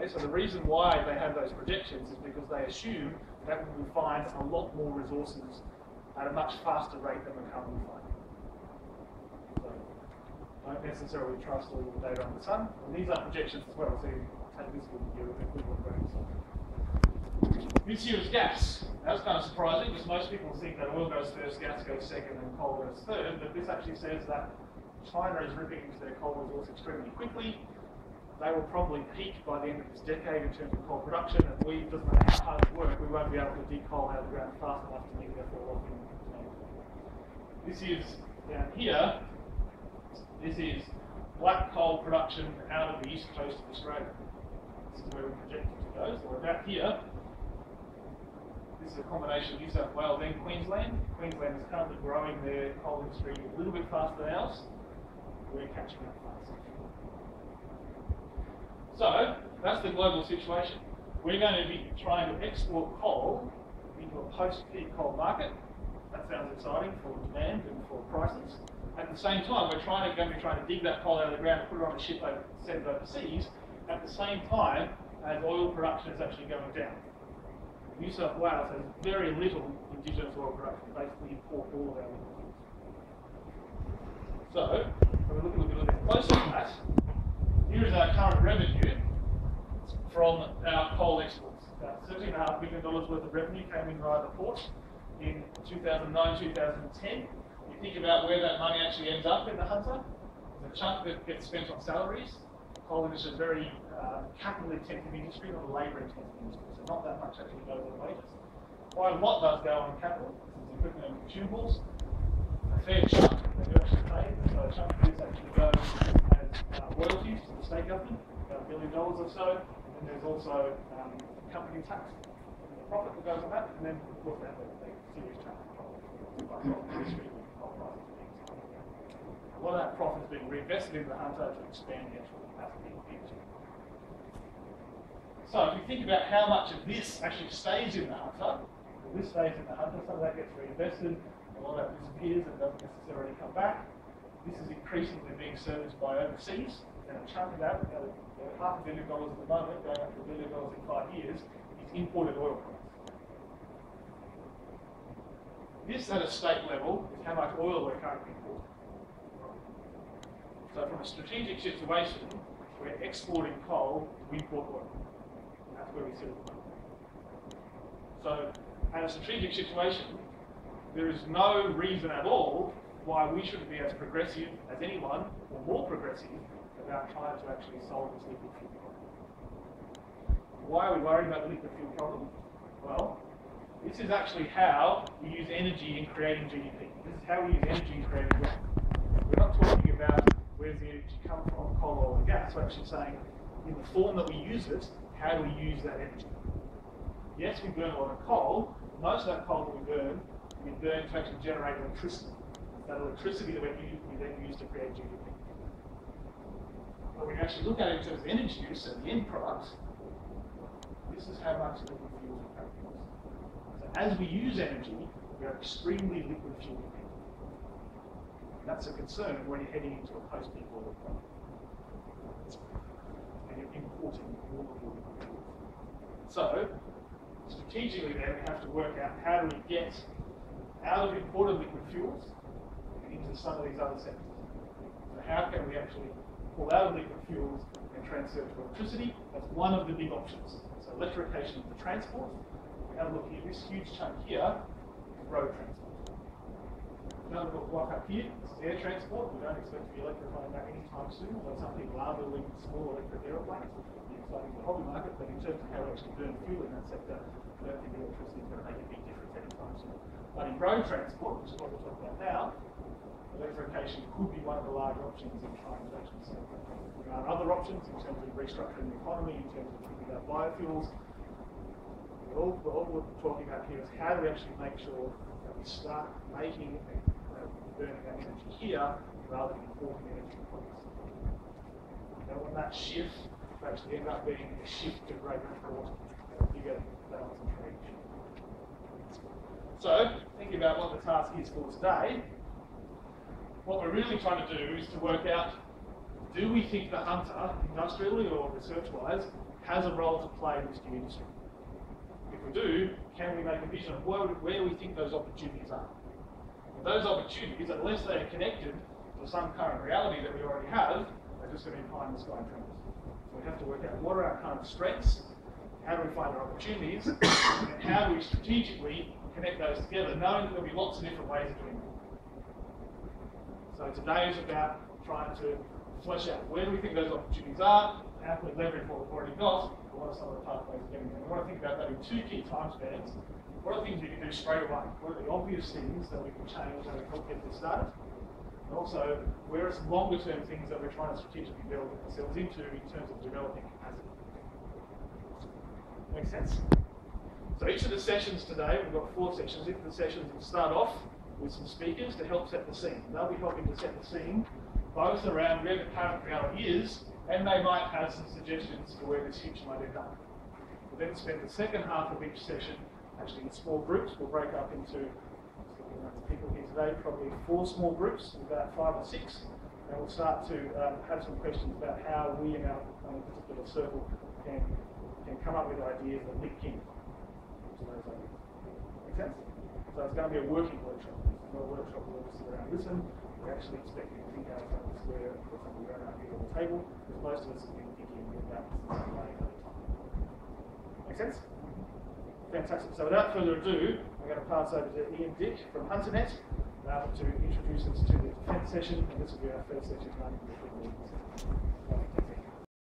So the reason why they have those projections is because they assume that we will find a lot more resources at a much faster rate than we're currently finding. So don't necessarily trust all the data on the sun. And these are projections as well, so you take this with you with equivalent values. This here is gas. That's kind of surprising because most people think that oil goes first, gas goes second, and coal goes third. But this actually says that China is ripping into their coal resource extremely quickly. They will probably peak by the end of this decade in terms of coal production, and it doesn't matter how hard we work, we won't be able to dig coal out of the ground fast enough to make that fall off in the This is down here. This is black coal production out of the east coast of Australia. This is where we project it to go. So we're about here. This is a combination of New South Wales and Queensland. Queensland is currently growing their coal industry a little bit faster than ours. We're catching up fast. So that's the global situation. We're going to be trying to export coal into a post-peak coal market. That sounds exciting for demand and for prices. At the same time, we're going to be trying to dig that coal out of the ground and put it on a ship and send it overseas. At the same time as oil production is actually going down. New South Wales has very little indigenous oil production. They basically import all of our oil. So, when we look a little bit closer at that, here is our current revenue from our coal exports. About $13.5 million worth of revenue came in via the port in 2009, 2010. You think about where that money actually ends up in the Hunter. The chunk that gets spent on salaries. Coal industry is a very capital-intensive industry, not a labour-intensive industry, so not that much actually goes on wages. Quite a lot does go on capital. This is equipment and consumables. A fair chunk that you actually pay, so a chunk of this actually goes as royalties to the state government, about $1 billion or so, and there's also company tax, and the profit that goes on that, and then of course that a serious chunk of profit. A lot of that profit is being reinvested in the Hunter to expand the actual capacity of the industry. So if you think about how much of this actually stays in the Hunter, this stays in the Hunter, some of that gets reinvested, a lot of that disappears and doesn't necessarily come back. This is increasingly being serviced by overseas, and a chunk of that, $500 million at the moment, going up to $1 billion in 5 years, is imported oil products. This at a state level is how much oil we're currently importing. So from a strategic situation, we're exporting coal to import oil. That's where we sit at the moment. So at a strategic situation, there is no reason at all why we shouldn't be as progressive as anyone, or more progressive, about trying to actually solve this liquid fuel problem. Why are we worried about the liquid fuel problem? Well, this is actually how we use energy in creating GDP. This is how we use energy in creating wealth. We're not talking about where does the energy come from, coal, oil, and gas. We're actually saying, in the form that we use it, how do we use that energy? Yes, we burn a lot of coal. Most of that coal that we burn to actually generate electricity. That electricity that we then use to create GDP. But when you actually look at it in terms of energy use and the end product, this is how much liquid fuels we currently use. So as we use energy, we are extremely liquid fuel dependent. That's a concern when you're heading into a post-peak oil problem. And you're importing more of your liquid fuels. So, strategically then, we have to work out how do we get out of imported liquid fuels and into some of these other sectors. So how can we actually pull out of liquid fuels and transfer to electricity? That's one of the big options. So electrification of the transport. We have a look here, this huge chunk here is road transport. Another little block up here, this is air transport. We don't expect to be electrifying that anytime soon, although some people are building small electric aeroplanes. It's exciting for the hobby market, but in terms of how we actually burn fuel in that sector, I don't think electricity is going to make a big difference anytime soon. But in road transport, which is what we're talking about now, electrification could be one of the larger options in trying to actually solve that problem. There are other options in terms of restructuring the economy, in terms of thinking about biofuels. All we're talking about here is how do we actually make sure that we start making and burning that energy here rather than importing energy from us. We don't want that shift to actually end up being a shift to greater import and a bigger balance and trade. So, thinking about what the task is for today, what we're really trying to do is to work out, do we think the Hunter, industrially or research-wise, has a role to play in this new industry? If we do, can we make a vision of where we think those opportunities are? And those opportunities, unless they are connected to some current reality that we already have, are just going to be pie in the sky trends. So we have to work out what are our current strengths, how do we find our opportunities, and how do we strategically connect those together, knowing that there'll be lots of different ways of doing it. So today is about trying to flesh out where do we think those opportunities are, how can we leverage what we've already got, and what are some of the pathways of getting there. We want to think about that in two key time spans. What are the things we can do straight away? What are the obvious things that we can change that will help get this started? And also, where are some longer term things that we're trying to strategically build ourselves into in terms of developing capacity? Make sense? So each of the sessions today, we've got 4 sessions. Each of the sessions will start off with some speakers to help set the scene. They'll be helping to set the scene both around where the current reality is, and they might have some suggestions for where this future might end up. We'll then spend the second half of each session actually in small groups. We'll break up into, looking at the people here today, probably 4 small groups, about 5 or 6, and we'll start to have some questions about how we in our particular circle can come up with ideas that link in to those ideas. Make sense? So it's going to be a working workshop. It's not a workshop where we sit around and listen. We're actually expecting to think out of the square or something around out here on the table, because most of us have been thinking about this in some way over time. Make sense? Fantastic. So without further ado, I'm going to pass over to Ian Dick from HunterNet to introduce us to the defence session, and this will be our first session running the